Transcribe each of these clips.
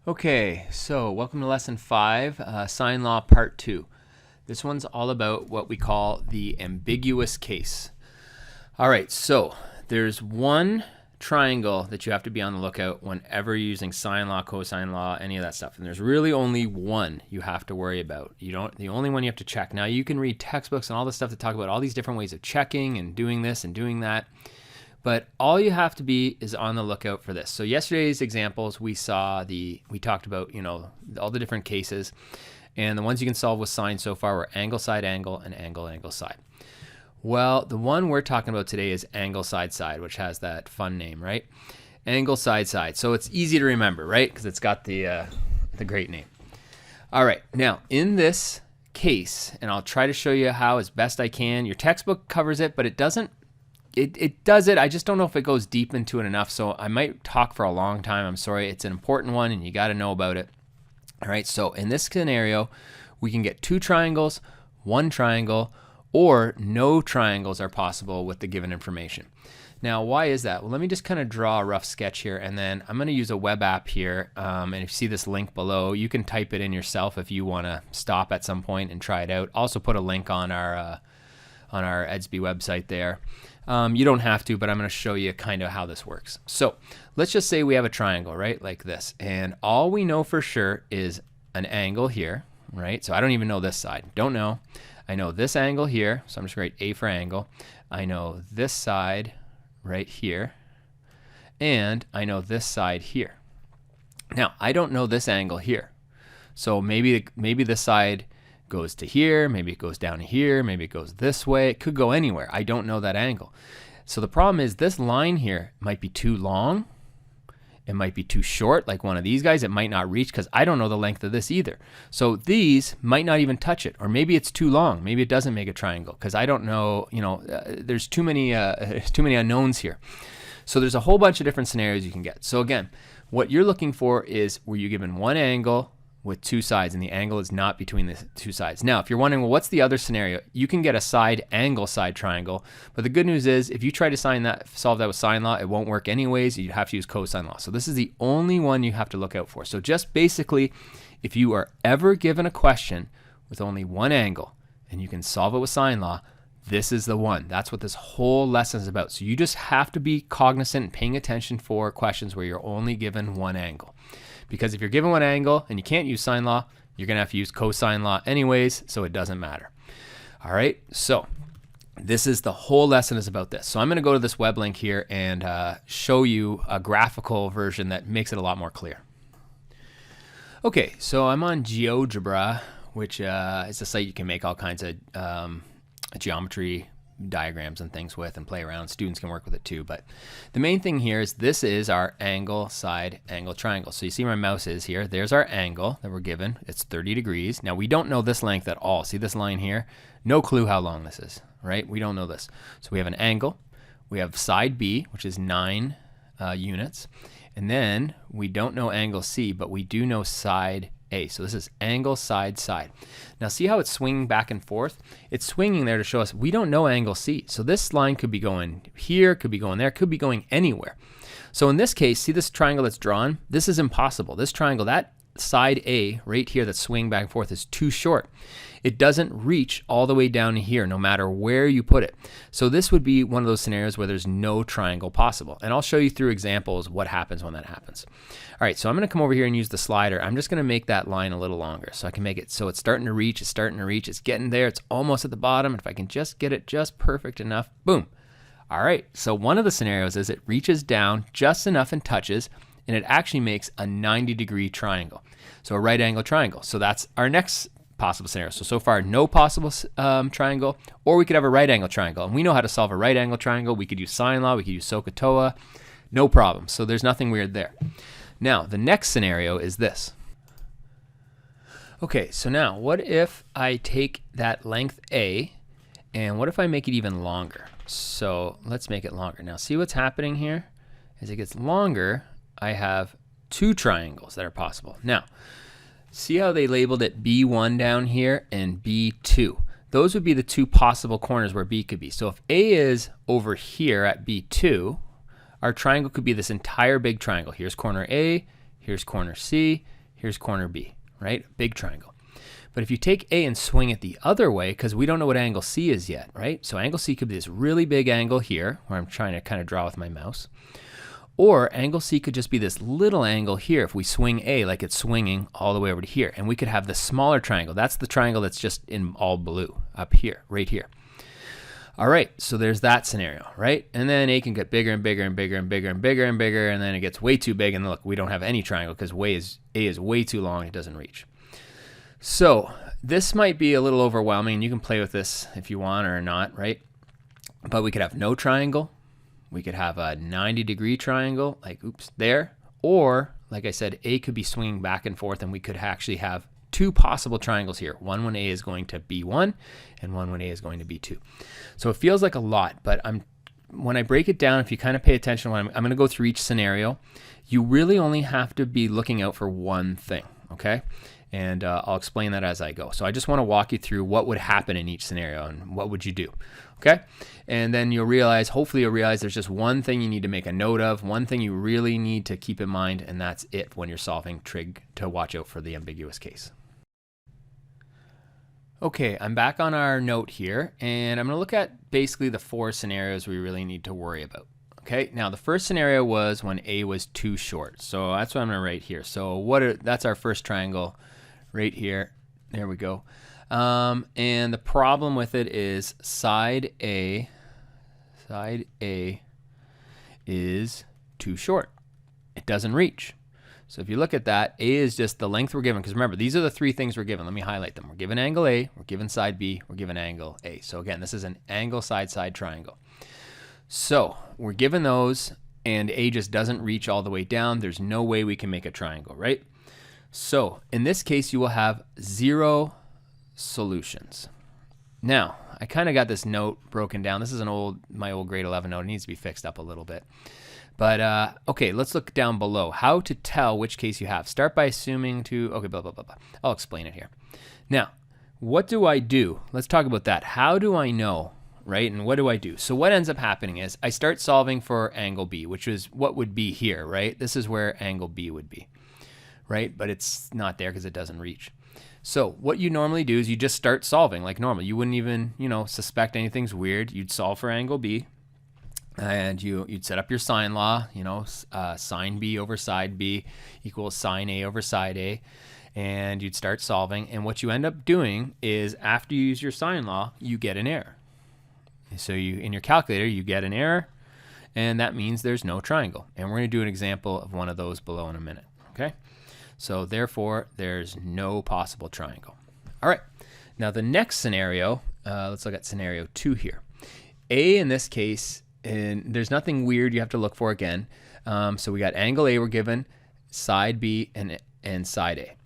Okay, so welcome to lesson 5, Sine Law Part 2. This one's all about what we call the ambiguous case. All right, so there's one triangle that you have to be on the lookout whenever you're using sine law, cosine law, any of that stuff. And there's really only one you have to worry about. The only one you have to check. Now you can read textbooks and all this stuff that talk about all these different ways of checking and doing this and doing that. But all you have to be is on the lookout for this. So yesterday's examples, we talked about, all the different cases. And the ones you can solve with sine so far were angle, side, angle, and angle, angle, side. Well, the one we're talking about today is angle, side, side, which has that fun name, right? Angle, side, side. So it's easy to remember, right? Because it's got the great name. All right, now in this case, and I'll try to show you how as best I can. Your textbook covers it, but it doesn't. It does it. I just don't know if it goes deep into it enough. So I might talk for a long time. I'm sorry. It's an important one and you got to know about it. All right. So in this scenario, we can get two triangles, one triangle, or no triangles are possible with the given information. Now, why is that? Well, let me just kind of draw a rough sketch here, and then I'm going to use a web app here. And if you see this link below, you can type it in yourself if you want to stop at some point and try it out. Also put a link on our EDSB website there. You don't have to, but I'm going to show you kind of how this works. So let's just say we have a triangle, right? Like this. And all we know for sure is an angle here, right? So I don't even know this side. Don't know. I know this angle here. So I'm just going to write A for angle. I know this side right here. And I know this side here. Now, I don't know this angle here. So maybe this side goes to here, maybe it goes down to here, maybe it goes this way. It could go anywhere. I don't know that angle. So the problem is this line here might be too long. It might be too short, like one of these guys. It might not reach because I don't know the length of this either. So these might not even touch it, or maybe it's too long. Maybe it doesn't make a triangle because I don't know. There's too many unknowns here. So there's a whole bunch of different scenarios you can get. So again, what you're looking for is were you given one angle with two sides, and the angle is not between the two sides. Now, if you're wondering, well, what's the other scenario? You can get a side angle side triangle, but the good news is if you try to solve that with sine law, it won't work anyways. You'd have to use cosine law. So this is the only one you have to look out for. So just basically, if you are ever given a question with only one angle and you can solve it with sine law, this is the one. That's what this whole lesson is about. So you just have to be cognizant and paying attention for questions where you're only given one angle. Because if you're given one angle and you can't use sine law, you're going to have to use cosine law anyways, so it doesn't matter. All right, so this is the whole lesson is about this. So I'm going to go to this web link here and show you a graphical version that makes it a lot more clear. Okay, so I'm on GeoGebra, which is a site you can make all kinds of geometry diagrams and things with and play around. Students can work with it too, but the main thing here is this is our angle, side, angle, triangle. So you see where my mouse is here. There's our angle that we're given. It's 30 degrees. Now we don't know this length at all. See this line here? No clue how long this is, right? We don't know this. So we have an angle. We have side B, which is 9 units. And then we don't know angle C, but we do know side A. So this is angle, side, side. Now see how it's swinging back and forth? It's swinging there to show us we don't know angle C. So this line could be going here, could be going there, could be going anywhere. So in this case, see this triangle that's drawn? This is impossible. This triangle, that side A right here that's swinging back and forth is too short. It doesn't reach all the way down to here no matter where you put it. So this would be one of those scenarios where there's no triangle possible. And I'll show you through examples what happens when that happens. All right, so I'm going to come over here and use the slider. I'm just going to make that line a little longer so I can make it so it's starting to reach, it's getting there, it's almost at the bottom. If I can just get it just perfect enough, boom. All right, so one of the scenarios is it reaches down just enough and touches, and it actually makes a 90-degree triangle. So a right angle triangle. So that's our next possible scenario. So far, no possible triangle, or we could have a right angle triangle. And we know how to solve a right angle triangle. We could use sine law, we could use SOHCAHTOA, no problem. So there's nothing weird there. Now, the next scenario is this. Okay, so now what if I take that length A, and what if I make it even longer? So let's make it longer. Now see what's happening here? As it gets longer, I have two triangles that are possible. Now, see how they labeled it B1 down here and B2? Those would be the two possible corners where B could be. So if A is over here at B2, our triangle could be this entire big triangle. Here's corner A, here's corner C, here's corner B, right? Big triangle. But if you take A and swing it the other way, because we don't know what angle C is yet, right? So angle C could be this really big angle here, where I'm trying to kind of draw with my mouse. Or angle C could just be this little angle here if we swing A like it's swinging all the way over to here. And we could have the smaller triangle. That's the triangle that's just in all blue up here, right here. All right, so there's that scenario, right? And then A can get bigger and bigger and bigger and bigger and bigger and bigger, and then it gets way too big, and look, we don't have any triangle because A is way too long, it doesn't reach. So this might be a little overwhelming. You can play with this if you want or not, right? But we could have no triangle. We could have a 90-degree triangle, like oops, there. Or, like I said, A could be swinging back and forth, and we could actually have two possible triangles here. One when A is going to be 1, and one when A is going to be 2. So it feels like a lot, but when I break it down, if you kind of pay attention, I'm going to go through each scenario. You really only have to be looking out for one thing, okay? And I'll explain that as I go. So I just want to walk you through what would happen in each scenario and what would you do, okay? And then you'll realize, hopefully you'll realize there's just one thing you need to make a note of, one thing you really need to keep in mind, and that's it when you're solving trig to watch out for the ambiguous case. Okay, I'm back on our note here, and I'm going to look at basically the 4 scenarios we really need to worry about. Okay, now the first scenario was when A was too short. So that's what I'm going to write here. So that's our first triangle right here. There we go. And the problem with it is side A is too short. It doesn't reach. So if you look at that, A is just the length we're given, because remember, these are the 3 things we're given. Let me highlight them. We're given angle A, we're given side B, we're given angle A. So again, this is an angle side triangle. So we're given those, and A just doesn't reach all the way down. There's no way we can make a triangle, right? So in this case, you will have 0 solutions. Now, I kind of got this note broken down. This is my old grade 11 note. It needs to be fixed up a little bit. But okay, let's look down below. How to tell which case you have. Start by assuming okay, blah, blah, blah, blah. I'll explain it here. Now, what do I do? Let's talk about that. How do I know, right? And what do I do? So what ends up happening is I start solving for angle B, which is what would be here, right? This is where angle B would be, right? But it's not there because it doesn't reach. So what you normally do is you just start solving like normal. You wouldn't even, suspect anything's weird. You'd solve for angle B. And you'd set up your sine law, sine B over side B equals sine A over side A, and you'd start solving. And what you end up doing is after you use your sine law, you get an error. So in your calculator, you get an error, and that means there's no triangle. And we're going to do an example of one of those below in a minute, okay? So therefore, there's no possible triangle. All right, now the next scenario, let's look at scenario 2 here. A in this case, and there's nothing weird you have to look for again. So we got angle A we're given, side B, and side A.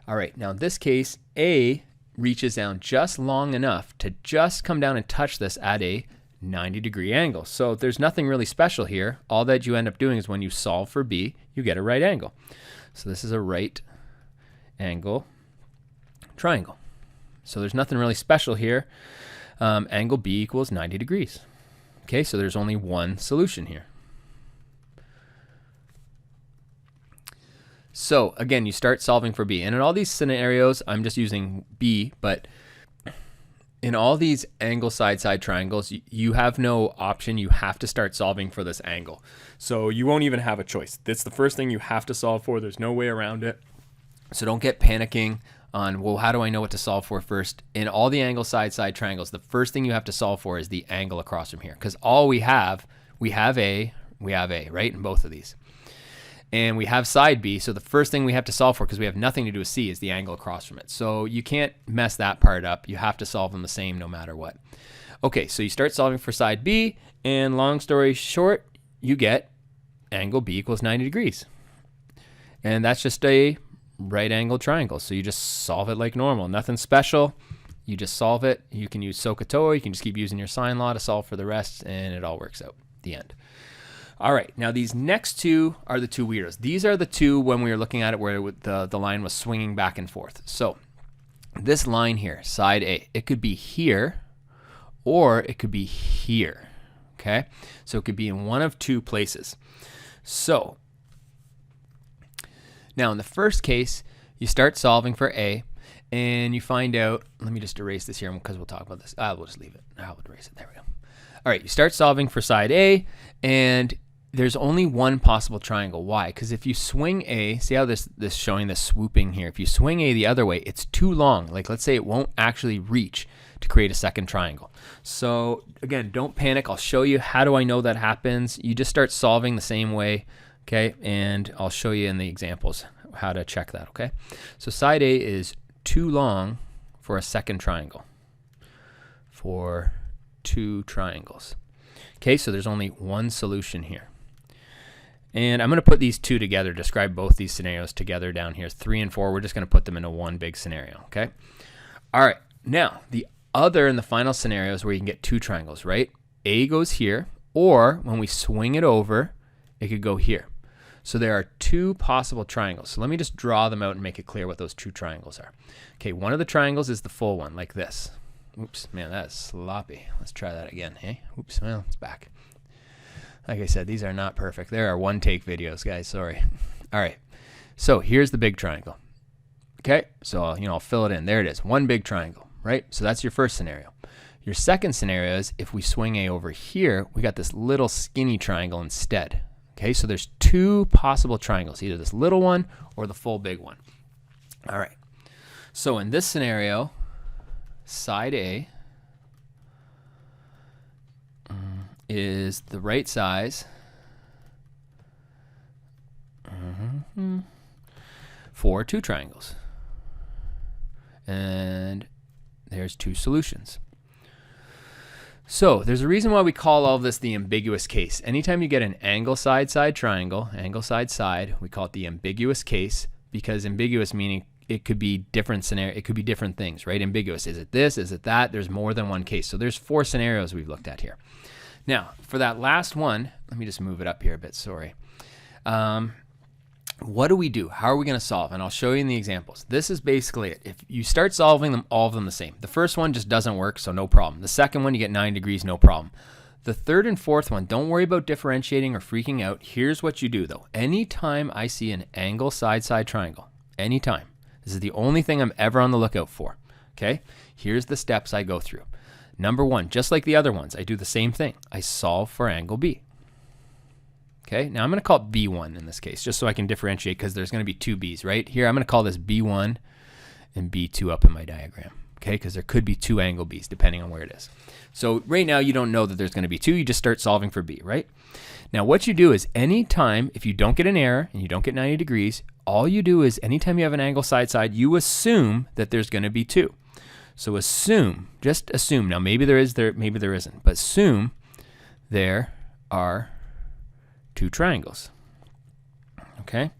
All right, now in this case, A reaches down just long enough to just come down and touch this at a 90-degree angle. So there's nothing really special here. All that you end up doing is when you solve for B, you get a right angle. So this is a right angle triangle. So there's nothing really special here. Angle B equals 90 degrees. Okay, so there's only one solution here. So again, you start solving for B. And in all these scenarios, I'm just using B, but in all these angle side triangles, you have no option. You have to start solving for this angle. So you won't even have a choice. That's the first thing you have to solve for. There's no way around it. So don't get panicking on, well, how do I know what to solve for first? In all the angle side triangles, the first thing you have to solve for is the angle across from here. Because all we have A, right, in both of these. And we have side B, so the first thing we have to solve for, because we have nothing to do with C, is the angle across from it. So you can't mess that part up. You have to solve them the same no matter what. Okay, so you start solving for side B, and long story short, you get angle B equals 90 degrees. And that's just a right angle triangle. So you just solve it like normal. Nothing special. You just solve it. You can use SOHCAHTOA. You can just keep using your sine law to solve for the rest, and it all works out. The end. All right, now these next two are the two weirdos. These are the two when we were looking at it where the line was swinging back and forth. So this line here, side A, it could be here or it could be here, okay? So it could be in one of two places. So Now in the first case, you start solving for A, and you find out, let me just erase this here because we'll talk about this. We'll just leave it. I'll erase it. There we go. All right, you start solving for side A, and there's only one possible triangle. Why? Because if you swing A, see how this showing this swooping here. If you swing A the other way, it's too long. Like let's say it won't actually reach to create a second triangle. So again, don't panic. I'll show you how do I know that happens. You just start solving the same way, okay? And I'll show you in the examples how to check that, okay? So side A is too long for a second triangle. For two triangles. Okay, so there's only one solution here. And I'm going to put these two together, describe both these scenarios together down here. 3 and 4, we're just going to put them into one big scenario, okay? All right, now the other and the final scenario is where you can get two triangles, right? A goes here, or when we swing it over, it could go here. So there are two possible triangles. So let me just draw them out and make it clear what those two triangles are. Okay, one of the triangles is the full one, like this. Oops, man, that's sloppy. Let's try that again, hey? Oops, well, it's back. Like I said, these are not perfect. There are one-take videos, guys, sorry. All right, so here's the big triangle. Okay, so I'll fill it in. There it is, one big triangle, right? So that's your first scenario. Your second scenario is if we swing A over here, we got this little skinny triangle instead. Okay, so there's two possible triangles, either this little one or the full big one. All right, so in this scenario, side A is the right size for two triangles. And there's two solutions. So there's a reason why we call all of this the ambiguous case. Anytime you get an angle side triangle, angle side, we call it the ambiguous case, because ambiguous meaning it could be different scenario, it could be different things, right? Ambiguous. Is it this? Is it that? There's more than one case. So there's 4 scenarios we've looked at here. Now, for that last one, let me just move it up here a bit, sorry. What do we do? How are we going to solve? And I'll show you in the examples. This is basically it. If you start solving them, all of them the same. The first one just doesn't work, so no problem. The second one, you get 9 degrees, no problem. The third and fourth one, don't worry about differentiating or freaking out. Here's what you do, though. Anytime I see an angle side triangle, anytime, this is the only thing I'm ever on the lookout for, okay? Here's the steps I go through. Number 1, just like the other ones, I do the same thing. I solve for angle B. Okay, now I'm going to call it B1 in this case, just so I can differentiate because there's going to be 2 B's, right? Here, I'm going to call this B1 and B2 up in my diagram, okay? Because there could be 2 angle B's depending on where it is. So right now, you don't know that there's going to be 2. You just start solving for B, right? Now, what you do is anytime, if you don't get an error and you don't get 90 degrees, all you do is anytime you have an angle side, you assume that there's going to be 2. So assume, just assume. Now, maybe there is, maybe there isn't, but assume there are 2 triangles. Okay,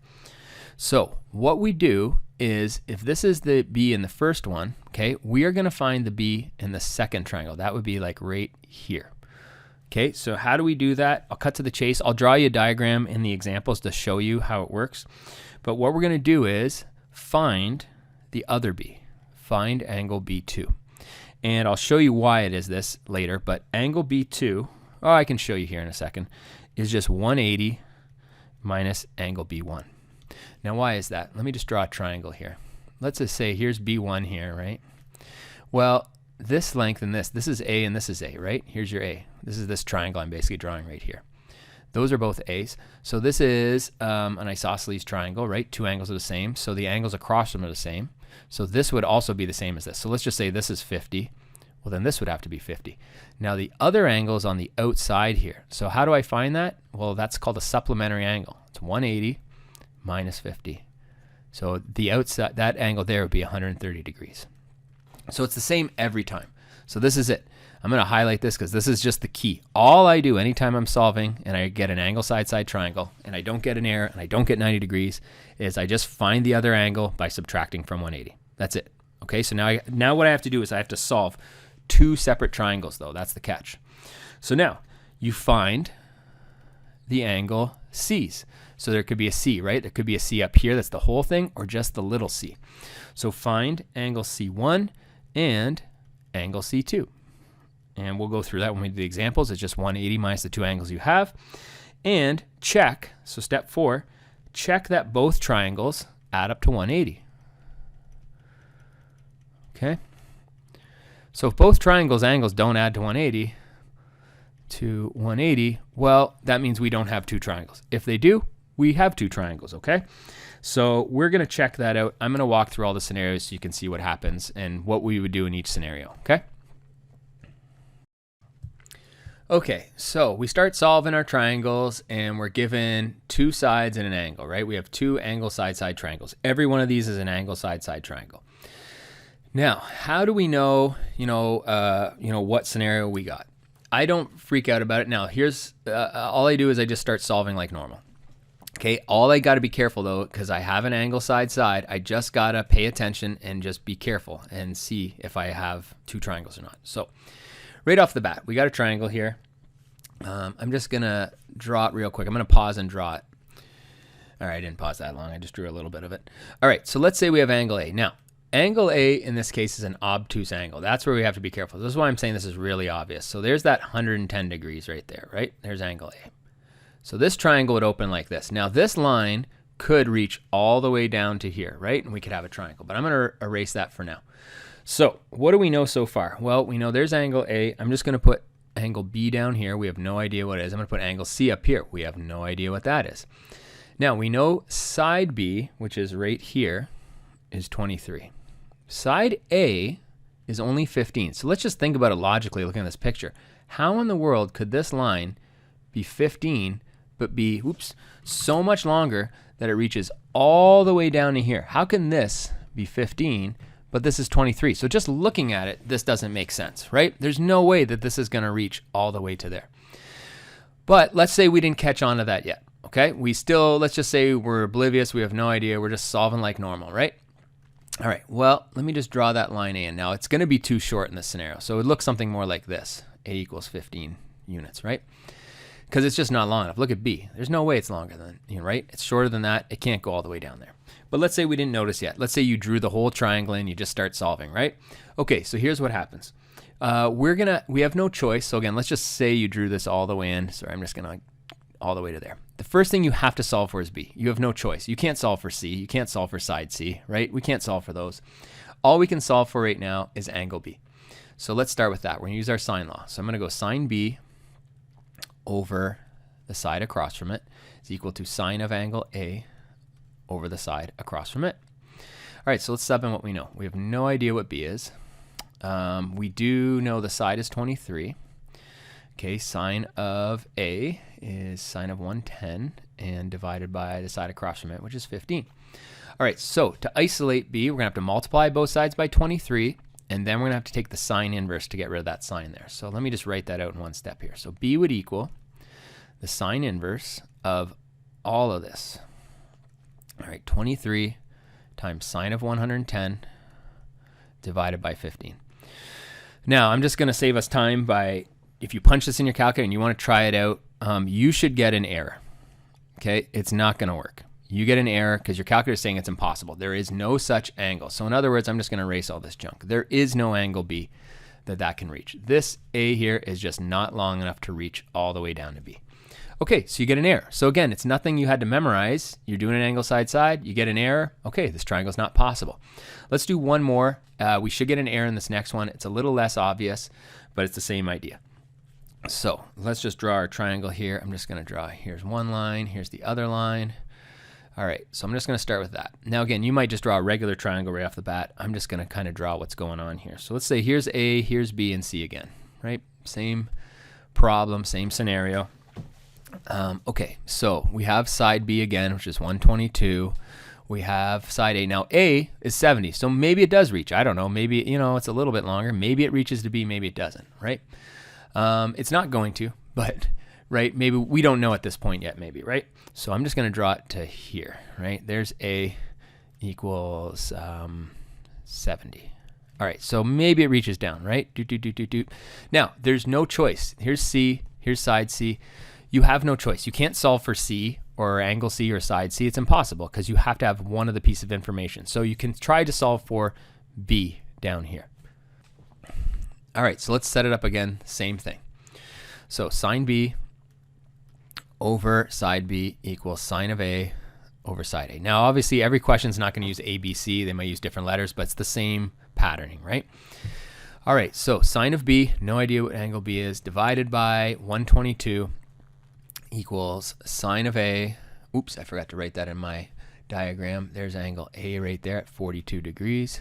so what we do is if this is the B in the first one, okay, we are going to find the B in the second triangle. That would be like right here. Okay, so how do we do that? I'll cut to the chase. I'll draw you a diagram in the examples to show you how it works. But what we're going to do is find the other B. Find angle B2. And I'll show you why it is this later, but angle B2, oh, I can show you here in a second, is just 180 minus angle B1. Now, why is that? Let me just draw a triangle here. Let's just say here's B1 here, right? Well, this length and this is A and this is A, right? Here's your A. This is this triangle I'm basically drawing right here. Those are both A's. So this is an isosceles triangle, right? 2 angles are the same, so the angles across them are the same. So this would also be the same as this. So let's just say this is 50. Well, then this would have to be 50. Now, the other angle is on the outside here. So how do I find that? Well, that's called a supplementary angle. It's 180 minus 50. So the outside, that angle there would be 130 degrees. So it's the same every time. So this is it. I'm going to highlight this because this is just the key. All I do anytime I'm solving and I get an angle side triangle and I don't get an error and I don't get 90 degrees is I just find the other angle by subtracting from 180. That's it. Okay, so now what I have to do is I have to solve 2 separate triangles, though. That's the catch. So now you find the angle C's. So there could be a C, right? There could be a C up here. That's the whole thing, or just the little c. So find angle C1 and angle C2. And we'll go through that when we do the examples. It's just 180 minus the 2 angles you have. And check, so step 4, check that both triangles add up to 180. Okay? So if both triangles' angles don't add to 180, well, that means we don't have two triangles. If they do, we have two triangles, okay? So we're going to check that out. I'm going to walk through all the scenarios so you can see what happens and what we would do in each scenario, okay? Okay, so we start solving our triangles and we're given two sides and an angle, right? We have two angle side-side triangles. Every one of these is an angle side-side triangle. Now, how do we know, what scenario we got? I don't freak out about it. Now, here's all I do is I just start solving like normal. Okay, all I got to be careful though, because I have an angle side-side, I just got to pay attention and just be careful and see if I have two triangles or not. So right off the bat, we got a triangle here. I'm just going to draw it real quick. I'm going to pause and draw it. All right, I didn't pause that long. I just drew a little bit of it. All right, so let's say we have angle A. Now, angle A in this case is an obtuse angle. That's where we have to be careful. This is why I'm saying this is really obvious. So there's that 110 degrees right there, right? There's angle A. So this triangle would open like this. Now this line could reach all the way down to here, right? And we could have a triangle, but I'm going to erase that for now. So what do we know so far? Well, we know there's angle A. I'm just going to put angle B down here. We have no idea what it is. I'm going to put angle C up here. We have no idea what that is. Now we know side B, which is right here, is 23. Side A is only 15. So let's just think about it logically looking at this picture. How in the world could this line be 15 but be, so much longer that it reaches all the way down to here? How can this be 15 but this is 23? So just looking at it, this doesn't make sense, right? There's no way that this is going to reach all the way to there. But let's say we didn't catch on to that yet, okay? Let's just say we're oblivious, we have no idea, we're just solving like normal, right? All right, well, let me just draw that line A in. Now, it's going to be too short in this scenario, so it would look something more like this. A equals 15 units, right? Because it's just not long enough. Look at B. There's no way it's longer than, right? It's shorter than that. It can't go all the way down there. But let's say we didn't notice yet. Let's say you drew the whole triangle and you just start solving, right? Okay, so here's what happens. We have no choice. So again, let's just say you drew this all the way in. Sorry, I'm just going to all the way to there. The first thing you have to solve for is B. You have no choice. You can't solve for C. You can't solve for side C, right? We can't solve for those. All we can solve for right now is angle B. So let's start with that. We're going to use our sine law. So I'm going to go sine B over the side across from it is equal to sine of angle A over the side across from it. All right, so let's sub in what we know. We have no idea what B is. We do know the side is 23. Okay, sine of A is sine of 110 and divided by the side across from it, which is 15. All right, so to isolate B, we're going to have to multiply both sides by 23, and then we're going to have to take the sine inverse to get rid of that sine there. So let me just write that out in one step here. So B would equal the sine inverse of all of this. All right, 23 times sine of 110 divided by 15. Now, I'm just going to save us time by, if you punch this in your calculator and you want to try it out, you should get an error. Okay, it's not going to work. You get an error because your calculator is saying it's impossible. There is no such angle. So in other words, I'm just going to erase all this junk. There is no angle B that can reach. This A here is just not long enough to reach all the way down to B. Okay, so you get an error. So again, it's nothing you had to memorize. You're doing an angle side-side, you get an error. Okay, this triangle is not possible. Let's do one more. We should get an error in this next one. It's a little less obvious, but it's the same idea. So let's just draw our triangle here. I'm just going to draw, here's one line, here's the other line. All right, so I'm just going to start with that. Now again, you might just draw a regular triangle right off the bat. I'm just going to kind of draw what's going on here. So let's say here's A, here's B, and C again, right? Same problem, same scenario. Okay, so we have side B again, which is 122. We have side A. Now A is 70, so maybe it does reach. I don't know. Maybe, it's a little bit longer. Maybe it reaches to B, maybe it doesn't, right? It's not going to, but, right, maybe we don't know at this point yet, maybe, right? So I'm just going to draw it to here, right? There's A equals 70. All right, so maybe it reaches down, right? Now, there's no choice. Here's C, here's side C. You have no choice. You can't solve for C or angle C or side C. It's impossible because you have to have one of the pieces of information. So you can try to solve for B down here. All right, so let's set it up again. Same thing. So sine B over side B equals sine of A over side A. Now, obviously, every question is not going to use ABC. They might use different letters, but it's the same patterning, right? All right, so sine of B, no idea what angle B is, divided by 122 equals sine of A. Oops, I forgot to write that in my diagram. There's angle A right there at 42 degrees.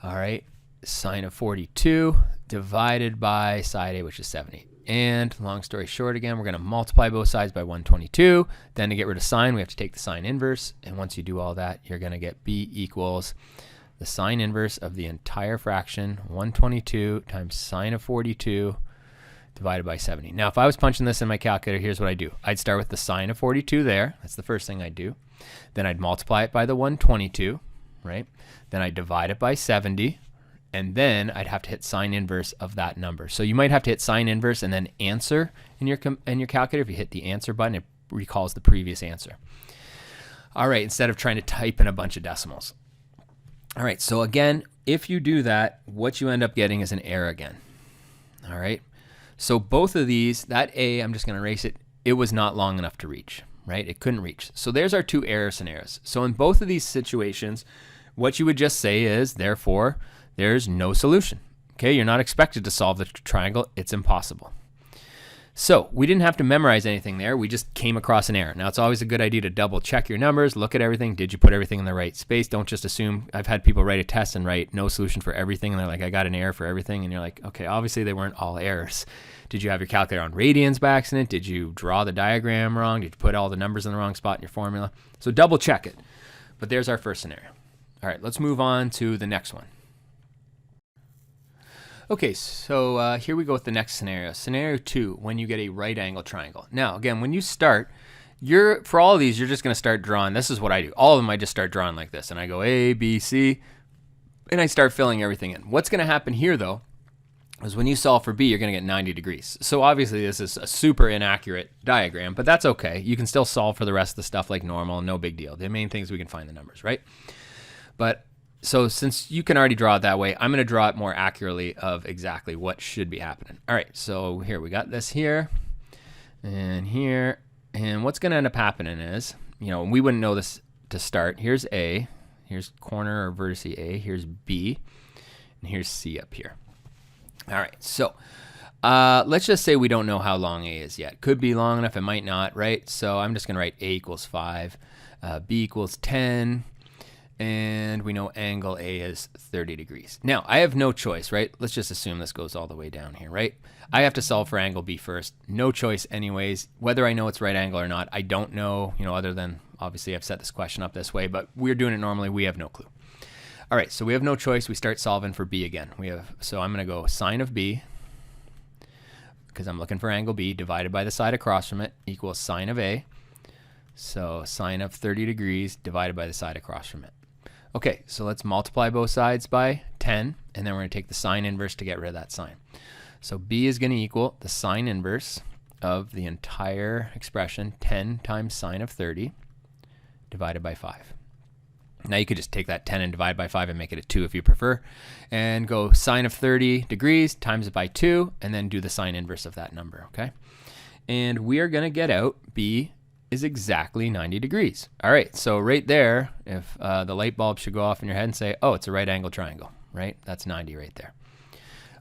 All right, sine of 42 divided by side A, which is 70. And long story short, again, we're going to multiply both sides by 122. Then to get rid of sine, we have to take the sine inverse. And once you do all that, you're going to get B equals the sine inverse of the entire fraction, 122 times sine of 42 divided by 70. Now, if I was punching this in my calculator, here's what I do. I'd start with the sine of 42 there. That's the first thing I'd do. Then I'd multiply it by the 122, right? Then I'd divide it by 70. And then I'd have to hit sine inverse of that number. So you might have to hit sine inverse and then answer in your calculator. If you hit the answer button, it recalls the previous answer. All right, instead of trying to type in a bunch of decimals. All right, so again, if you do that, what you end up getting is an error again. All right, so both of these, that A, I'm just going to erase it. It was not long enough to reach, right? It couldn't reach. So there's our two error scenarios. So in both of these situations, what you would just say is, therefore, there's no solution. Okay, you're not expected to solve the triangle. It's impossible. So we didn't have to memorize anything there. We just came across an error. Now, it's always a good idea to double check your numbers, look at everything. Did you put everything in the right space? Don't just assume. I've had people write a test and write no solution for everything, and they're like, I got an error for everything. And you're like, okay, obviously they weren't all errors. Did you have your calculator on radians by accident? Did you draw the diagram wrong? Did you put all the numbers in the wrong spot in your formula? So double check it. But there's our first scenario. All right, let's move on to the next one. Okay, so here we go with the next scenario. Scenario 2, when you get a right angle triangle. Now, again, when you start, for all of these, you're just going to start drawing. This is what I do. All of them, I just start drawing like this. And I go A, B, C, and I start filling everything in. What's going to happen here, though, is when you solve for B, you're going to get 90 degrees. So obviously, this is a super inaccurate diagram, but that's okay. You can still solve for the rest of the stuff like normal. No big deal. The main thing is we can find the numbers, right? But so since you can already draw it that way, I'm going to draw it more accurately of exactly what should be happening. All right, so here we got this here and here. And what's going to end up happening is, we wouldn't know this to start. Here's A. Here's corner or vertex A. Here's B. And here's C up here. All right, so let's just say we don't know how long A is yet. Could be long enough. It might not, right? So I'm just going to write A equals 5, B equals 10. And we know angle A is 30 degrees. Now, I have no choice, right? Let's just assume this goes all the way down here, right? I have to solve for angle B first. No choice anyways. Whether I know it's right angle or not, I don't know, other than obviously I've set this question up this way, but we're doing it normally. We have no clue. All right, so we have no choice. We start solving for B again. So I'm going to go sine of B, because I'm looking for angle B, divided by the side across from it, equals sine of A. So sine of 30 degrees divided by the side across from it. Okay, so let's multiply both sides by 10, and then we're going to take the sine inverse to get rid of that sign. So B is going to equal the sine inverse of the entire expression, 10 times sine of 30, divided by 5. Now you could just take that 10 and divide by 5 and make it a 2 if you prefer, and go sine of 30 degrees, times it by 2, and then do the sine inverse of that number, okay? And we are going to get out B is exactly 90 degrees. All right, so right there, if the light bulb should go off in your head and say, oh, it's a right angle triangle, right? That's 90 right there.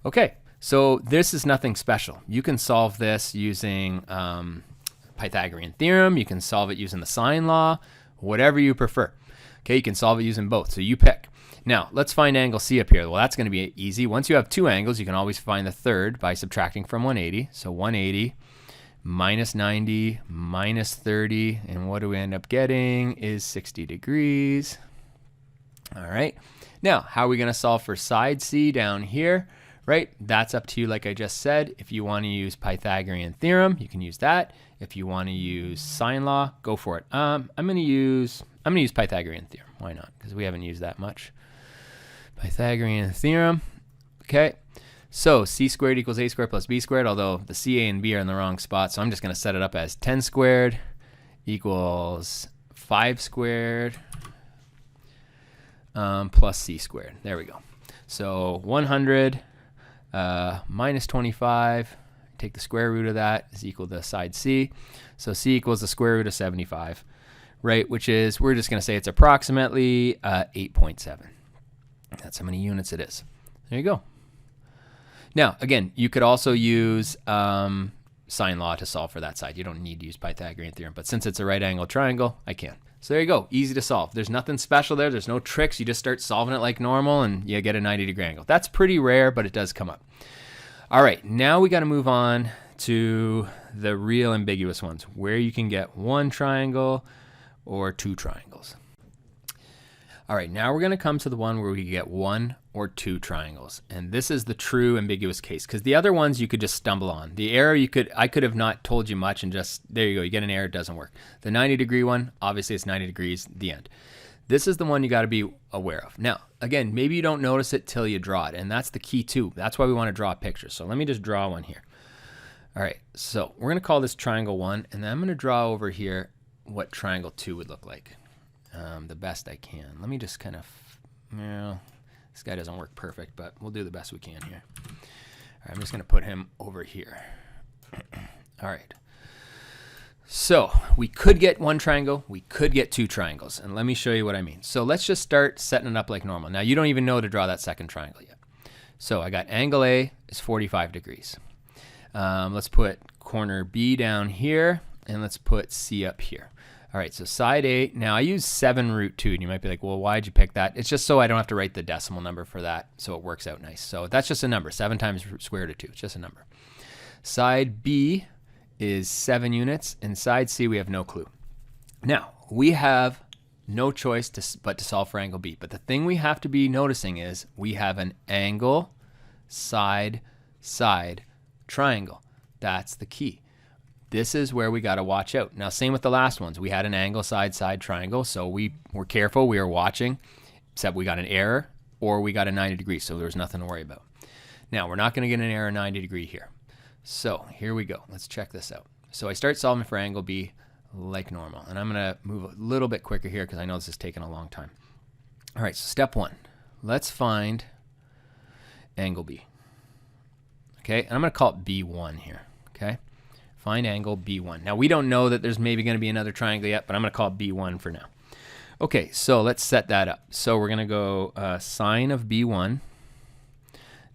Okay, so this is nothing special. You can solve this using Pythagorean theorem. You can solve it using the sine law, whatever you prefer. Okay, you can solve it using both, so you pick. Now, let's find angle C up here. Well, that's going to be easy. Once you have two angles, you can always find the third by subtracting from 180. So 180 minus 90 minus 30, and what do we end up getting is 60 degrees. All right. Now, how are we going to solve for side C down here? Right? That's up to you, like I just said. If you want to use Pythagorean theorem, you can use that. If you want to use sine law, go for it. I'm going to use Pythagorean theorem. Why not? Because we haven't used that much. Pythagorean theorem. Okay. So c squared equals a squared plus b squared, although the c, a, and b are in the wrong spot. So I'm just going to set it up as 10 squared equals 5 squared plus c squared. There we go. So 100 minus 25, take the square root of that, is equal to side c. So c equals the square root of 75. right? Which is, we're just going to say it's approximately 8.7. That's how many units it is. There you go. Now, again, you could also use sine law to solve for that side. You don't need to use Pythagorean theorem, but since it's a right angle triangle, I can. So there you go, easy to solve. There's nothing special there. There's no tricks. You just start solving it like normal and you get a 90-degree angle. That's pretty rare, but it does come up. All right, now we got to move on to the real ambiguous ones, where you can get one triangle or two triangles. All right, now we're going to come to the one where we get one or two triangles. And this is the true ambiguous case, because the other ones you could just stumble on. The error, I could have not told you much and just, there you go, you get an error, it doesn't work. The 90-degree one, obviously it's 90 degrees, the end. This is the one you got to be aware of. Now, again, maybe you don't notice it till you draw it, and that's the key too. That's why we want to draw a picture. So let me just draw one here. All right, so we're going to call this triangle 1, and then I'm going to draw over here what triangle 2 would look like. The best I can. Let me just kind of, this guy doesn't work perfect, but we'll do the best we can here. All right, I'm just going to put him over here. All right. So we could get one triangle, we could get two triangles, and let me show you what I mean. So let's just start setting it up like normal. Now you don't even know to draw that second triangle yet. So I got angle A is 45 degrees. Let's put corner B down here, and let's put C up here. All right, so side A, now I use 7 root 2, and you might be like, well, why'd you pick that? It's just so I don't have to write the decimal number for that, so it works out nice. So that's just a number, 7 times square root of 2, it's just a number. Side B is 7 units, and side C we have no clue. Now, we have no choice but to solve for angle B, but the thing we have to be noticing is we have an angle, side, side, triangle. That's the key. This is where we got to watch out. Now, same with the last ones. We had an angle, side, side, triangle, so we were careful. We were watching, except we got an error or we got a 90 degree, so there was nothing to worry about. Now, we're not going to get an error 90 degree here. So here we go. Let's check this out. So I start solving for angle B like normal, and I'm going to move a little bit quicker here because I know this is taking a long time. All right, so step 1. Let's find angle B. Okay, and I'm going to call it B1 here. Okay. Find angle B1. Now, we don't know that there's maybe going to be another triangle yet, but I'm going to call it B1 for now. Okay, so let's set that up. So we're going to go sine of B1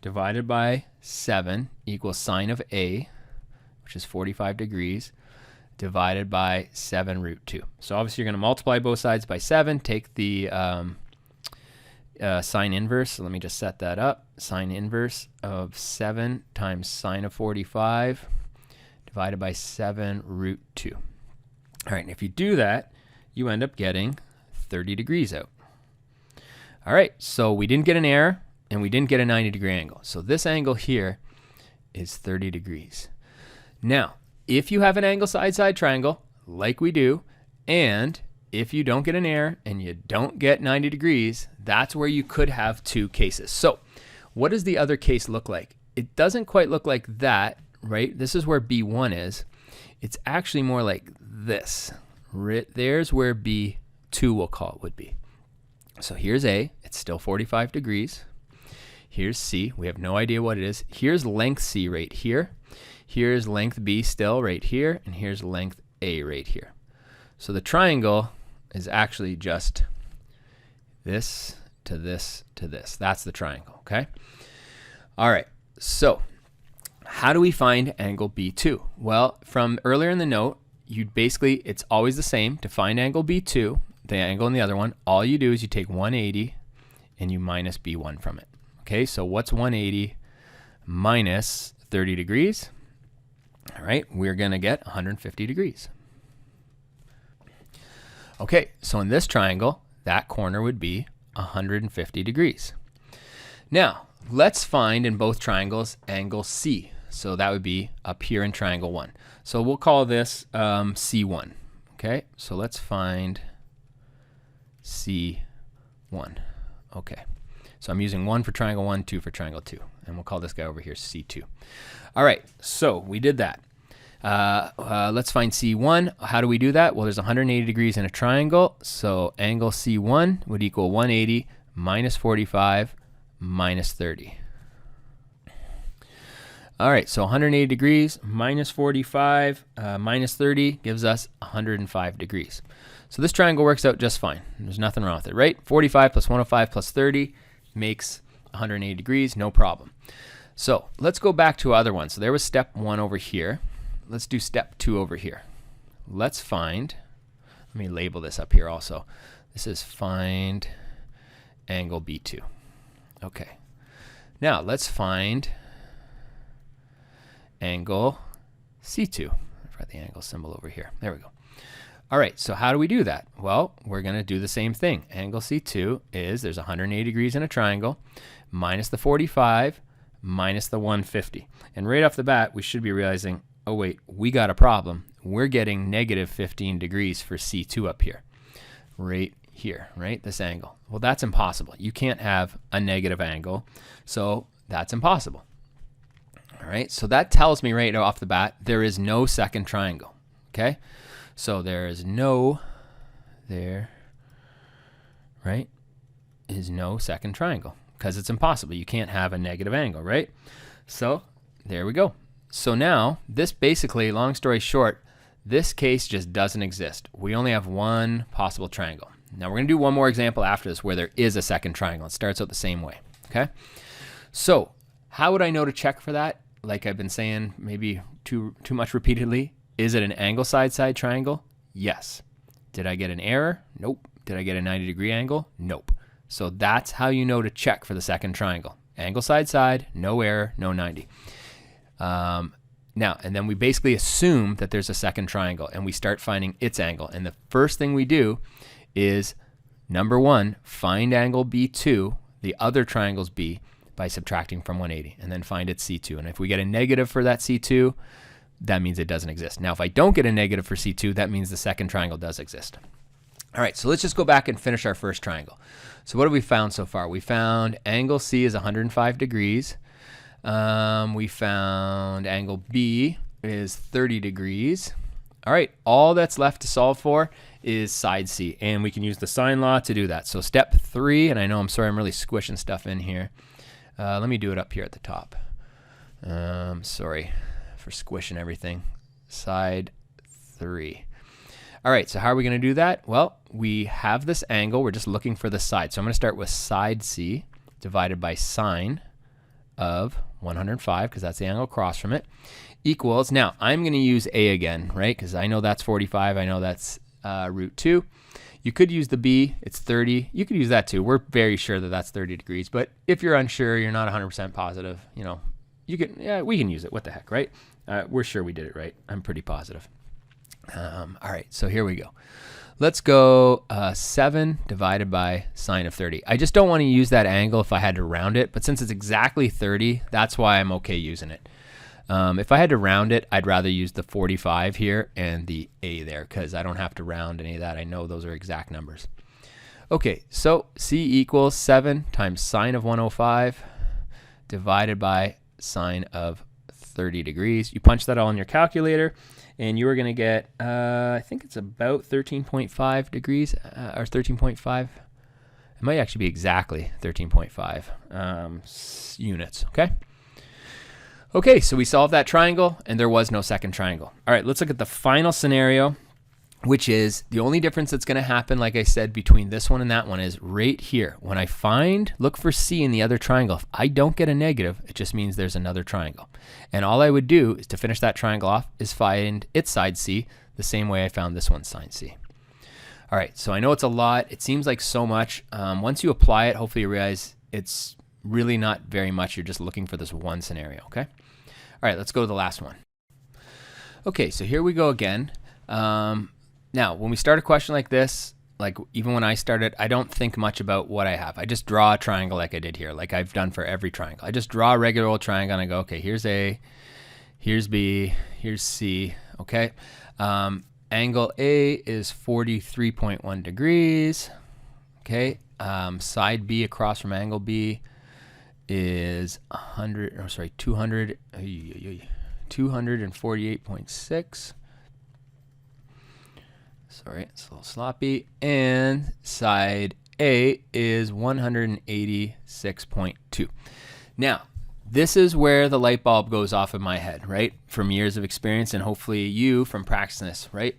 divided by 7 equals sine of A, which is 45 degrees, divided by 7 root 2. So obviously, you're going to multiply both sides by 7, take the sine inverse. So let me just set that up. Sine inverse of 7 times sine of 45 divided by 7 root 2. All right, and if you do that, you end up getting 30 degrees out. All right, so we didn't get an error, and we didn't get a 90-degree angle. So this angle here is 30 degrees. Now, if you have an angle side-side triangle, like we do, and if you don't get an error and you don't get 90 degrees, that's where you could have two cases. So what does the other case look like? It doesn't quite look like that, right? This is where B1 is. It's actually more like this. There's where B2 we'll call it would be. So here's A, it's still 45 degrees. Here's C, we have no idea what it is. Here's length C right here. Here's length B still right here, and here's length A right here. So the triangle is actually just this to this to this. That's the triangle, okay? All right, so how do we find angle B2? Well, from earlier in the note, it's always the same. To find angle B2, the angle in the other one, all you do is you take 180 and you minus B1 from it. Okay, so what's 180 minus 30 degrees? All right, we're going to get 150 degrees. Okay, so in this triangle, that corner would be 150 degrees. Now, let's find in both triangles angle C. So that would be up here in triangle 1. So we'll call this C1. Okay, so let's find C1. Okay, so I'm using 1 for triangle 1, 2 for triangle 2. And we'll call this guy over here C2. All right, so we did that. Let's find C1. How do we do that? Well, there's 180 degrees in a triangle. So angle C1 would equal 180 minus 45 minus 30. All right, so 180 degrees minus 45 minus 30 gives us 105 degrees. So this triangle works out just fine. There's nothing wrong with it, right? 45 plus 105 plus 30 makes 180 degrees, no problem. So let's go back to other ones. So there was step 1 over here. Let's do step 2 over here. Let's find, let me label this up here also. This is find angle B2. Okay. Now let's find angle C2. I've got the angle symbol over here. There we go. All right, so how do we do that? Well, we're going to do the same thing. Angle C2 is, there's 180 degrees in a triangle, minus the 45, minus the 150. And right off the bat, we should be realizing, oh wait, we got a problem. We're getting negative 15 degrees for C2 up here. Right here, right? This angle. Well, that's impossible. You can't have a negative angle, so that's impossible. All right, so that tells me right off the bat, there is no second triangle, okay? So there is no, there, right, is no second triangle because it's impossible. You can't have a negative angle, right? So there we go. So now this basically, long story short, this case just doesn't exist. We only have one possible triangle. Now we're going to do one more example after this where there is a second triangle. It starts out the same way, okay? So how would I know to check for that? Like I've been saying maybe too much repeatedly. Is it an angle side triangle? Yes. Did I get an error? Nope. Did I get a 90-degree angle? Nope. So that's how you know to check for the second triangle. Angle side, no error, no 90. Now, and then we basically assume that there's a second triangle and we start finding its angle. And the first thing we do is, number 1, find angle B2, the other triangle's B, by subtracting from 180, and then find its C2. And if we get a negative for that C2, that means it doesn't exist. Now, if I don't get a negative for C2, that means the second triangle does exist. All right, so let's just go back and finish our first triangle. So what have we found so far? We found angle C is 105 degrees. We found angle B is 30 degrees. All right, all that's left to solve for is side C, and we can use the sine law to do that. So step 3, and I know I'm sorry I'm really squishing stuff in here. Let me do it up here at the top. Sorry for squishing everything. Side 3. All right, so how are we going to do that? Well, we have this angle. We're just looking for the side. So I'm going to start with side C divided by sine of 105, because that's the angle across from it, equals, now I'm going to use A again, right? Because I know that's 45. I know that's root 2. You could use the B. It's 30. You could use that too. We're very sure that that's 30 degrees. But if you're unsure, you're not 100% positive, you know, you can, yeah, we can use it. What the heck, right? We're sure we did it right. I'm pretty positive. All right, so here we go. Let's go 7 divided by sine of 30. I just don't want to use that angle if I had to round it, but since it's exactly 30, that's why I'm okay using it. If I had to round it, I'd rather use the 45 here and the A there because I don't have to round any of that. I know those are exact numbers. Okay, so C equals 7 times sine of 105 divided by sine of 30 degrees. You punch that all in your calculator and you are going to get, I think it's about 13.5 degrees or 13.5. It might actually be exactly 13.5 units, okay? Okay, so we solved that triangle and there was no second triangle. All right, let's look at the final scenario, which is the only difference that's going to happen, like I said, between this one and that one is right here. When I look for C in the other triangle, if I don't get a negative, it just means there's another triangle. And all I would do is to finish that triangle off is find its side C the same way I found this one's side C. All right, so I know it's a lot. It seems like so much. Once you apply it, hopefully you realize it's really not very much. You're just looking for this one scenario, okay? All right, let's go to the last one. Okay, so here we go again. Now, when we start a question like this, like even when I started, I don't think much about what I have. I just draw a triangle like I did here, like I've done for every triangle. I just draw a regular old triangle and I go, okay, here's A, here's B, here's C, okay? Angle A is 43.1 degrees, okay? Side B across from angle B is 248.6. Sorry, it's a little sloppy. And side A is 186.2. Now, this is where the light bulb goes off in my head, right? From years of experience and hopefully you from practicing this, right?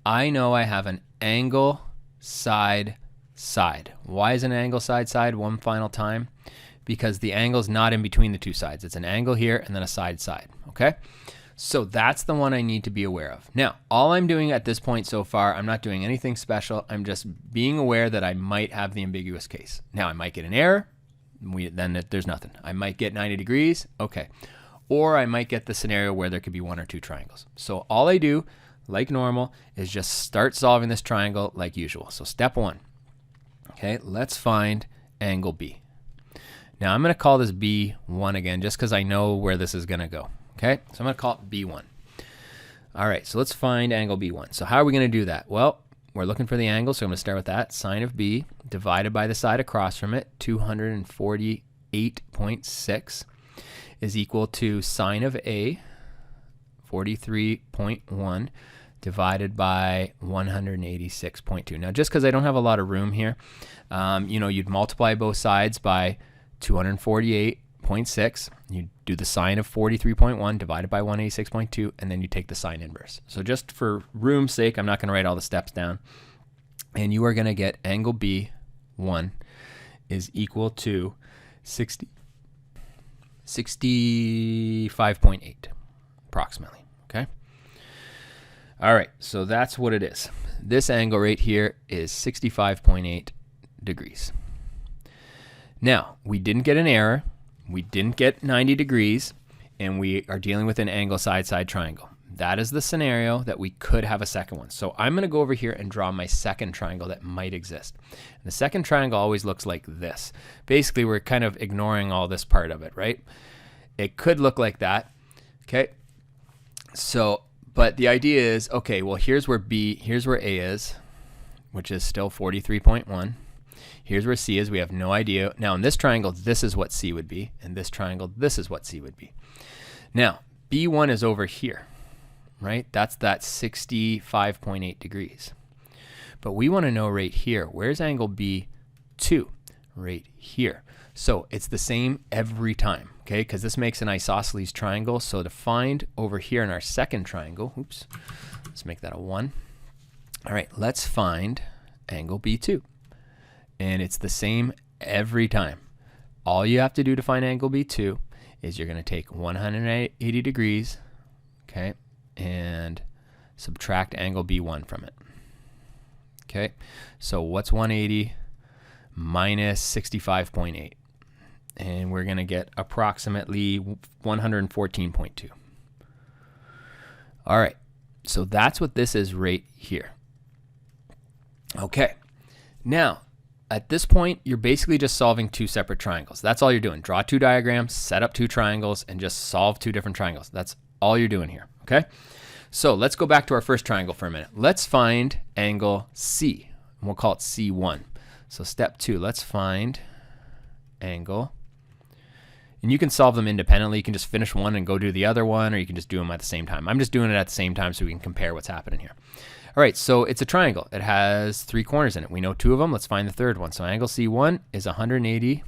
I know I have an angle side side. Why is an angle side side one final time? Because the angle is not in between the two sides. It's an angle here and then a side side, okay? So that's the one I need to be aware of. Now, all I'm doing at this point so far, I'm not doing anything special. I'm just being aware that I might have the ambiguous case. Now, I might get an error. Then there's nothing. I might get 90 degrees. Okay. Or I might get the scenario where there could be one or two triangles. So all I do, like normal, is just start solving this triangle like usual. So step one. Okay, let's find angle B. Now I'm going to call this B1 again just because I know where this is going to go. Okay, so I'm going to call it B1. All right, so let's find angle B1. So how are we going to do that? Well, we're looking for the angle, so I'm going to start with that. Sine of B divided by the side across from it, 248.6, is equal to sine of A, 43.1, divided by 186.2. Now, just because I don't have a lot of room here, you'd multiply both sides by 248.6. You do the sine of 43.1 divided by 186.2, and then you take the sine inverse. So just for room's sake, I'm not going to write all the steps down. And you are going to get angle B1 is equal to 65.8, approximately, okay? All right, so that's what it is. This angle right here is 65.8 degrees. Now, we didn't get an error, we didn't get 90 degrees, and we are dealing with an angle side-side triangle. That is the scenario that we could have a second one. So I'm going to go over here and draw my second triangle that might exist. And the second triangle always looks like this. Basically, we're kind of ignoring all this part of it, right? It could look like that, okay? So, but the idea is, okay, well, here's where A is, which is still 43.1. Here's where C is. We have no idea. Now, in this triangle, this is what C would be. In this triangle, this is what C would be. Now, B1 is over here, right? That's that 65.8 degrees. But we want to know right here, where's angle B2? Right here. So it's the same every time, okay? Because this makes an isosceles triangle. So to find over here in our second triangle, oops, let's make that a 1. All right, let's find angle B2. And it's the same every time. All you have to do to find angle B2 is you're going to take 180 degrees, okay, and subtract angle B1 from it. Okay, so what's 180 minus 65.8? And we're going to get approximately 114.2. All right, so that's what this is right here. Okay, now, at this point, you're basically just solving two separate triangles. That's all you're doing. Draw two diagrams, set up two triangles, and just solve two different triangles. That's all you're doing here, okay? So let's go back to our first triangle for a minute. Let's find angle C, and we'll call it C1. So step 2, let's find angle. And you can solve them independently. You can just finish one and go do the other one, or you can just do them at the same time. I'm just doing it at the same time so we can compare what's happening here. All right, so it's a triangle. It has 3 corners in it. We know 2 of them. Let's find the third one. So angle C1 is 180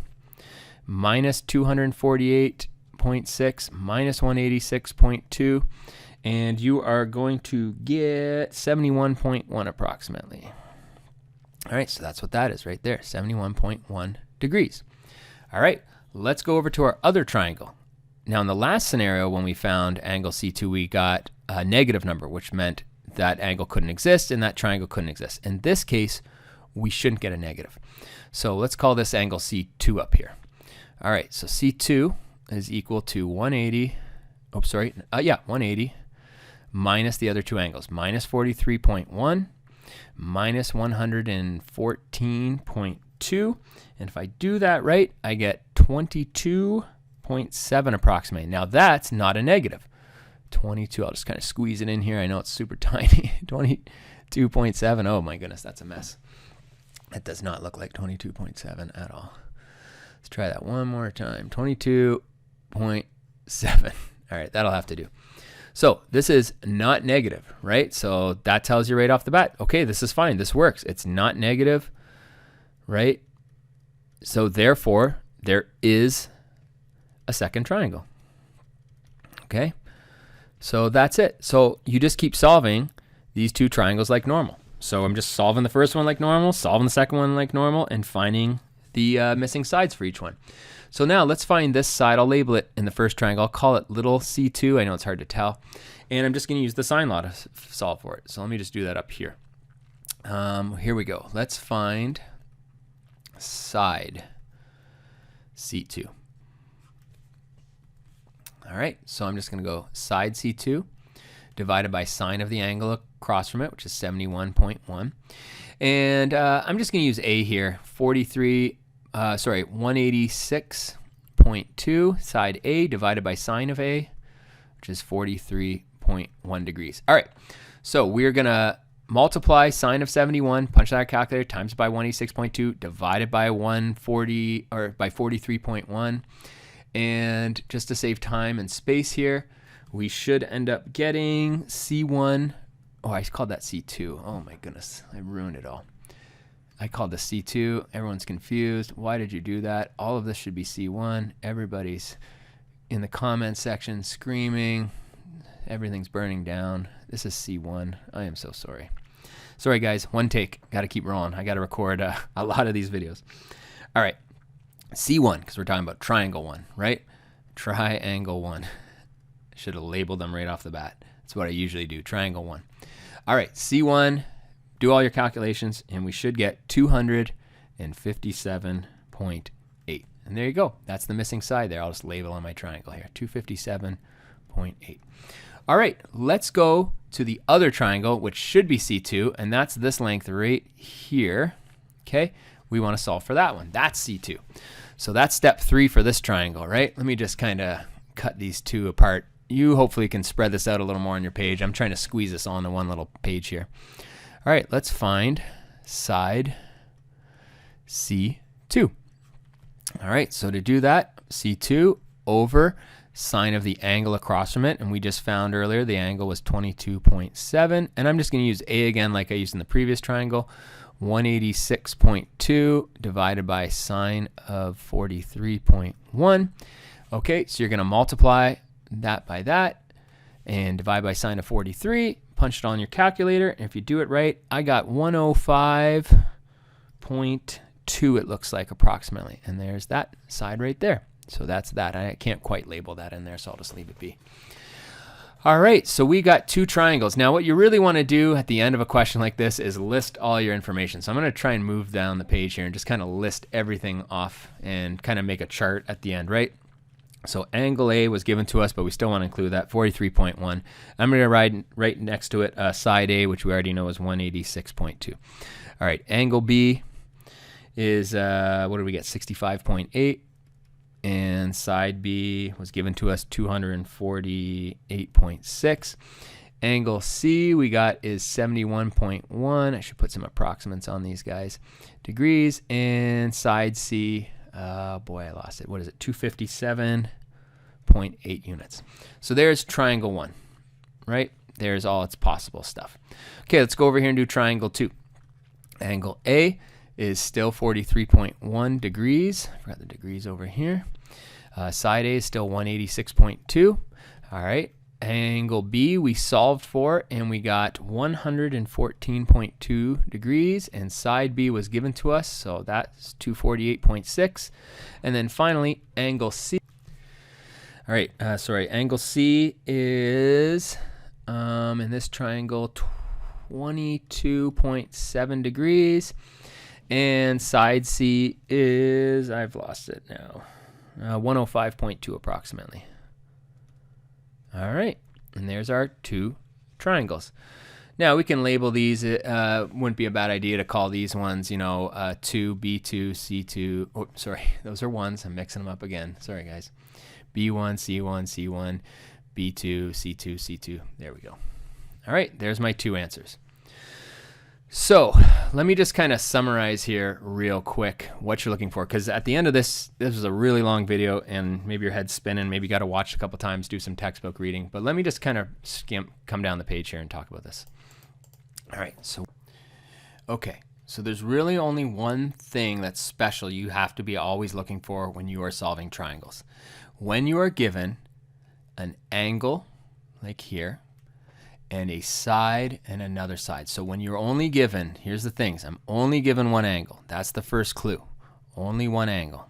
minus 248.6 minus 186.2. And you are going to get 71.1 approximately. All right, so that's what that is right there, 71.1 degrees. All right, let's go over to our other triangle. Now, in the last scenario, when we found angle C2, we got a negative number, which meant that angle couldn't exist and that triangle couldn't exist. In this case, we shouldn't get a negative. So let's call this angle C2 up here. All right, so C2 is equal to 180, 180 minus the other two angles, minus 43.1, minus 114.2. And if I do that right, I get 22.7 approximately. Now that's not a negative. 22, I'll just kind of squeeze it in here. I know it's super tiny. 22.7. Oh my goodness, that's a mess. That does not look like 22.7 at all. Let's try that one more time. 22.7. All right, that'll have to do. So this is not negative, right? So that tells you right off the bat, okay, this is fine. This works. It's not negative, right? So therefore, there is a second triangle. Okay? So that's it. So you just keep solving these two triangles like normal. So I'm just solving the first one like normal, solving the second one like normal, and finding the missing sides for each one. So now let's find this side. I'll label it in the first triangle. I'll call it little c2. I know it's hard to tell. And I'm just going to use the sine law to solve for it. So let me just do that up here. Here we go. Let's find side c2. All right, so I'm just going to go side c2 divided by sine of the angle across from it, which is 71.1. And I'm just going to use a here, 186.2 side a divided by sine of a, which is 43.1 degrees. All right, so we're going to multiply sine of 71, punch that in our calculator, times by 186.2, divided by 140 or by 43.1. And just to save time and space here, we should end up getting C1. Oh, I called that C2. Oh my goodness, I ruined it all. I called this C2. Everyone's confused. Why did you do that? All of this should be C1. Everybody's in the comment section screaming. Everything's burning down. This is C1. I am so sorry. Sorry guys, one take. Got to keep rolling. I got to record a lot of these videos. All right. C1, because we're talking about triangle 1, right? Triangle 1. Should have labeled them right off the bat. That's what I usually do, triangle 1. All right, C1, do all your calculations, and we should get 257.8. And there you go. That's the missing side there. I'll just label on my triangle here, 257.8. All right, let's go to the other triangle, which should be C2, and that's this length right here, okay? We want to solve for that one. That's C2. So that's step 3 for this triangle, right? Let me just kind of cut these two apart. You hopefully can spread this out a little more on your page. I'm trying to squeeze this all into one little page here. All right, let's find side C2. All right, so to do that, C2 over sine of the angle across from it, and we just found earlier the angle was 22.7, and I'm just going to use A again like I used in the previous triangle. 186.2 divided by sine of 43.1. Okay, so you're going to multiply that by that and divide by sine of 43. Punch it on your calculator, and if you do it right, I got 105.2 it looks like approximately. And there's that side right there. So that's that. I can't quite label that in there, so I'll just leave it be. All right, so we got 2 triangles. Now what you really want to do at the end of a question like this is list all your information. So I'm going to try and move down the page here and just kind of list everything off and kind of make a chart at the end, right? So angle A was given to us, but we still want to include that, 43.1. I'm going to write right next to it side A, which we already know is 186.2. All right, angle B is, what did we get, 65.8. And side B was given to us 248.6. Angle C we got is 71.1. I should put some approximates on these guys. Degrees. And side C, boy, I lost it. What is it? 257.8 units. So there's triangle 1, right? There's all its possible stuff. Okay, let's go over here and do triangle 2. Angle A is still 43.1 degrees. I forgot the degrees over here. Side A is still 186.2. All right. Angle B we solved for, and we got 114.2 degrees, and side B was given to us, so that's 248.6. And then finally, angle C. All right, angle C is, in this triangle, 22.7 degrees. And side C is, I've lost it now, 105.2 approximately. All right, and there's our 2 triangles. Now we can label these. It wouldn't be a bad idea to call these ones, 2, B2, C2. Oh, sorry, those are ones. I'm mixing them up again. Sorry, guys. B1, C1, C1, B2, C2, C2. There we go. All right, there's my 2 answers. So let me just kind of summarize here real quick what you're looking for, because at the end of this was a really long video and maybe your head's spinning, maybe you got to watch a couple times, do some textbook reading, but let me just kind of come down the page here and talk about this. All right, so there's really only one thing that's special you have to be always looking for when you are solving triangles. When you are given an angle, like here, and a side and another side. So when you're only given, here's the things, I'm only given one angle. That's the first clue. Only one angle.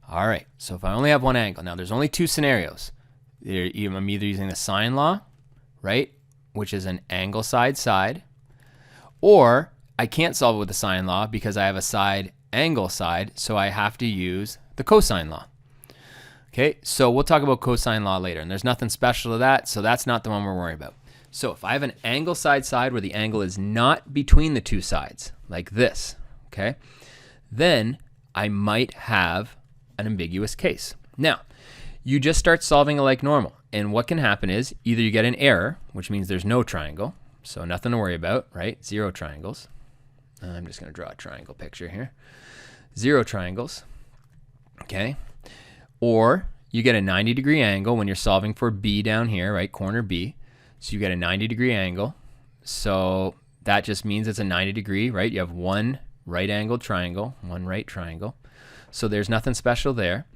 All right, so if I only have one angle, now there's only two scenarios. I'm either using the sine law, right, which is an angle side side, or I can't solve it with the sine law because I have a side angle side, so I have to use the cosine law. Okay, so we'll talk about cosine law later, and there's nothing special to that, so that's not the one we're worried about. So if I have an angle side side where the angle is not between the two sides, like this, okay, then I might have an ambiguous case. Now, you just start solving it like normal, and what can happen is either you get an error, which means there's no triangle, so nothing to worry about, right? 0 triangles. I'm just going to draw a triangle picture here. 0 triangles, okay? Or you get a 90-degree angle when you're solving for B down here, right? Corner B. So you get a 90-degree angle. So that just means it's a 90-degree, right? You have one right-angled triangle, one right triangle. So there's nothing special there.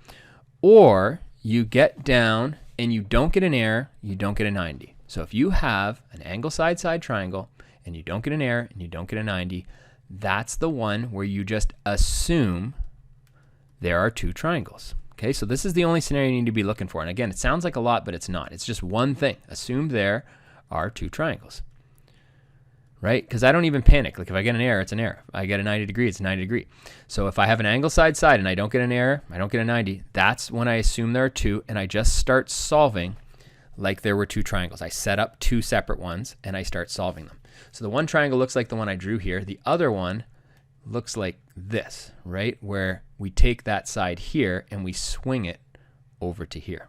Or you get down and you don't get an error, you don't get a 90. So if you have an angle side-side triangle and you don't get an error and you don't get a 90, that's the one where you just assume there are two triangles. Okay, so this is the only scenario you need to be looking for. And again, it sounds like a lot, but it's not. It's just one thing. Assume there are two triangles, right? Because I don't even panic. Like if I get an error, it's an error. If I get a 90 degree, it's a 90 degree. So if I have an angle side side and I don't get an error, I don't get a 90, that's when I assume there are two, and I just start solving like there were two triangles. I set up two separate ones and I start solving them. So the one triangle looks like the one I drew here. The other one looks like this, right? Where we take that side here and we swing it over to here.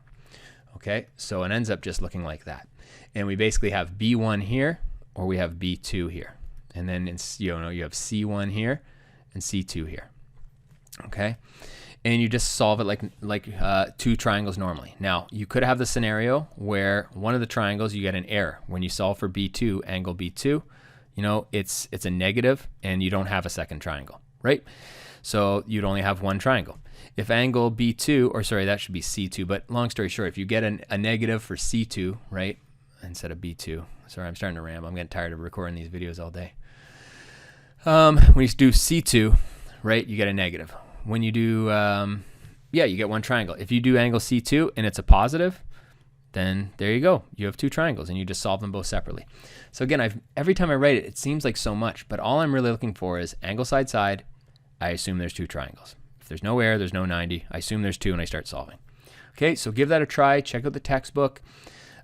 Okay, so it ends up just looking like that. And we basically have B1 here, or we have B2 here. And then you have C1 here and C2 here. Okay, and you just solve it like two triangles normally. Now, you could have the scenario where one of the triangles you get an error. When you solve for B2, angle B2, it's a negative and you don't have a second triangle, right? So you'd only have one triangle. If angle B2, or sorry, that should be C2, but long story short, if you get a negative for C2, right, instead of B2, sorry, I'm starting to ramble. I'm getting tired of recording these videos all day. When you do C2, right, you get a negative. When you do, you get one triangle. If you do angle C2 and it's a positive, then there you go. You have two triangles and you just solve them both separately. So again, every time I write it, it seems like so much, but all I'm really looking for is angle side side. I assume there's two triangles. If there's no error, there's no 90. I assume there's two and I start solving. Okay, so give that a try. Check out the textbook.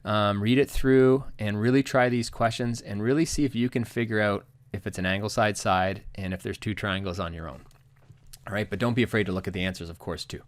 Read it through and really try these questions and really see if you can figure out if it's an angle side side and if there's two triangles on your own. All right, but don't be afraid to look at the answers, of course, too.